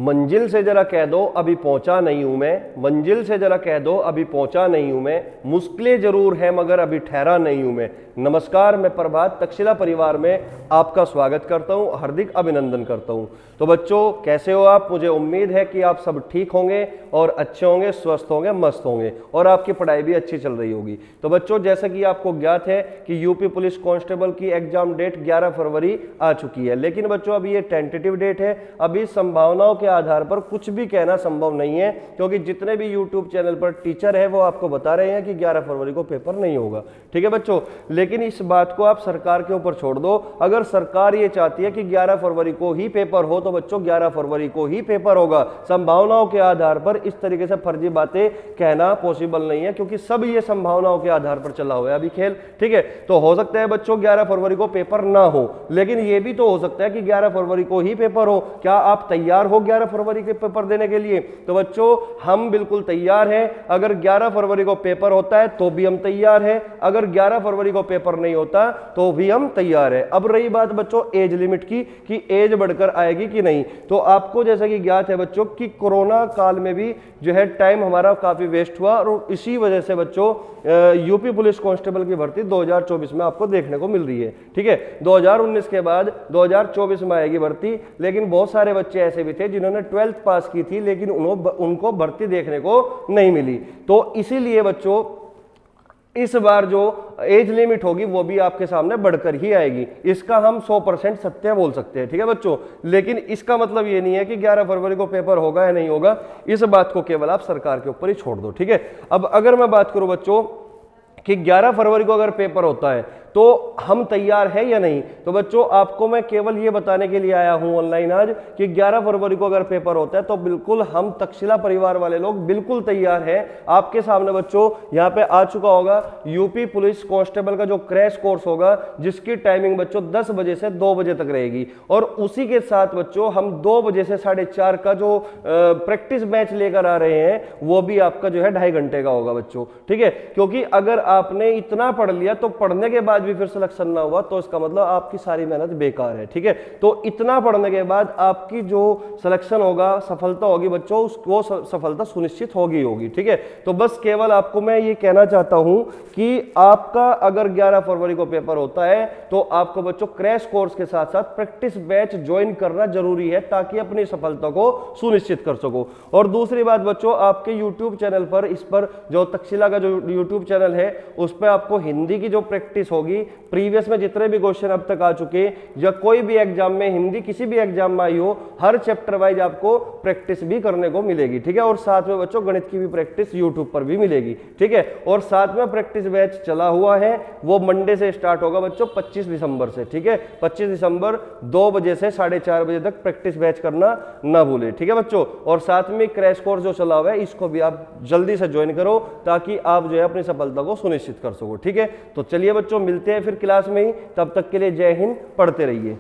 मंजिल से जरा कह दो अभी पहुंचा नहीं हूं मैं, मंजिल से जरा कह दो अभी पहुंचा नहीं हूं मैं, मुश्किलें जरूर है मगर अभी ठहरा नहीं हूं मैं। नमस्कार, मैं प्रभात तक्षशिला परिवार में आपका स्वागत करता हूं, हार्दिक अभिनंदन करता हूं। तो बच्चों कैसे हो आप? मुझे उम्मीद है कि आप सब ठीक होंगे और अच्छे होंगे, स्वस्थ होंगे, मस्त होंगे और आपकी पढ़ाई भी अच्छी चल रही होगी। तो बच्चों जैसा कि आपको ज्ञात है कि यूपी पुलिस कांस्टेबल की एग्जाम डेट 11 फरवरी आ चुकी है, लेकिन बच्चों अभी ये टेंटेटिव डेट है, अभी संभावनाओं के आधार पर कुछ भी कहना संभव नहीं है, क्योंकि जितने भी यूट्यूब चैनल पर टीचर है वो आपको बता रहे हैं कि 11 फरवरी को पेपर नहीं होगा। ठीक है बच्चों, लेकिन इस बात को आप सरकार के ऊपर छोड़ दो। अगर सरकार ये चाहती है कि 11 फरवरी को ही पेपर हो तो बच्चों 11 फरवरी को ही पेपर होगा। संभावनाओं के आधार पर इस तरीके से फर्जी बातें कहना पॉसिबल नहीं है, क्योंकि सब ये संभावनाओं के आधार पर चला हुआ है अभी खेल। ठीक है, तो हो सकता है बच्चों 11 फरवरी को पेपर ना हो, लेकिन ये भी तो हो सकता है कि 11 फरवरी को ही पेपर हो। क्या आप तैयार हो 11 फरवरी के पेपर देने के लिए? तो बच्चों हम बिल्कुल तैयार हैं। अगर 11 फरवरी को पेपर होता है तो भी हम तैयार हैं, अगर 11 फरवरी को पेपर नहीं होता तो भी हम तैयार हैं। अब रही बात बच्चों एज लिमिट की कि एज बढ़कर आएगी कि नहीं, तो आपको जैसा कि ज्ञात है बच्चों कि कोरोना काल में भी जो है टाइम हमारा काफी वेस्ट हुआ और इसी वजह से बच्चों यूपी पुलिस कांस्टेबल की भर्ती 2024 में आपको देखने को मिल रही है। ठीक है, 2019 के बाद 2024 में आएगी भर्ती, लेकिन बहुत सारे बच्चे ऐसे भी थे जिन्होंने 12th पास की थी लेकिन उनको भर्ती देखने को नहीं मिली। तो इसीलिए बच्चों इस बार जो एज लिमिट होगी वो भी आपके सामने बढ़कर ही आएगी, इसका हम 100% सत्य बोल सकते हैं। ठीक है बच्चों, लेकिन इसका मतलब ये नहीं है कि 11 फरवरी को पेपर होगा या नहीं होगा, इस बात को केवल आप सरकार के ऊपर ही छोड़ दो। ठीक है, अब अगर मैं बात करूं बच्चों कि 11 फरवरी को अगर पेपर होता है तो हम तैयार हैं या नहीं, तो बच्चों आपको मैं केवल ये बताने के लिए आया हूं ऑनलाइन आज कि 11 फरवरी को अगर पेपर होता है तो बिल्कुल हम तक्षशिला परिवार वाले लोग बिल्कुल तैयार हैं। आपके सामने बच्चों यहां पे आ चुका होगा यूपी पुलिस कांस्टेबल का जो क्रैश कोर्स होगा, जिसकी टाइमिंग बच्चों 10 बजे से 2 बजे तक रहेगी, और उसी के साथ बच्चों हम 2 बजे से 4:30 का जो प्रैक्टिस मैच लेकर आ रहे हैं वो भी आपका जो है 2.5 घंटे का होगा बच्चों। ठीक है, क्योंकि अगर आपने इतना पढ़ लिया तो पढ़ने के बाद भी फिर सिलेक्शन ना हुआ तो इसका मतलब आपकी सारी मेहनत बेकार है। ठीक है, तो इतना पढ़ने के बाद आपकी जो सिलेक्शन होगा, सफलता होगी बच्चों, वो सफलता सुनिश्चित होगी। ठीक है, तो बस केवल आपको मैं ये कहना चाहता हूं कि आपका अगर 11 फरवरी को पेपर होता है तो आपको बच्चों क्रैश कोर्स के साथ साथ प्रैक्टिस बैच ज्वाइन करना जरूरी है, ताकि अपनी सफलता को सुनिश्चित कर सको। और दूसरी बात बच्चों, आपके यूट्यूब चैनल पर, इस पर जो तक्षशिला का जो यूट्यूब चैनल है उस पर आपको हिंदी की जो प्रैक्टिस होगी, प्रीवियस में जितने भी क्वेश्चन अब तक आ चुके या कोई भी एग्जाम में हिंदी किसी भी एग्जाम में आई हो, हर चैप्टर वाइज आपको प्रैक्टिस भी करने को मिलेगी। ठीक है, और साथ में बच्चों गणित की भी प्रैक्टिस यूट्यूब पर भी मिलेगी। ठीक है, और साथ में प्रैक्टिस बैच चला हुआ है, वो मंडे से स्टार्ट होगा बच्चों 25 दिसंबर से। ठीक है, 25 दिसंबर 2 बजे से 4:30 बजे तक प्रैक्टिस बैच करना ना भूले। ठीक है बच्चों, और साथ में क्रैश कोर्स जो चला हुआ है इसको भी आप जल्दी से ज्वाइन करो, ताकि आप जो है अपनी सफलता को सुनिश्चित कर सको। ठीक है, तो चलिए बच्चों मिलते हैं फिर क्लास में ही, तब तक के लिए जय हिंद, पढ़ते रहिए।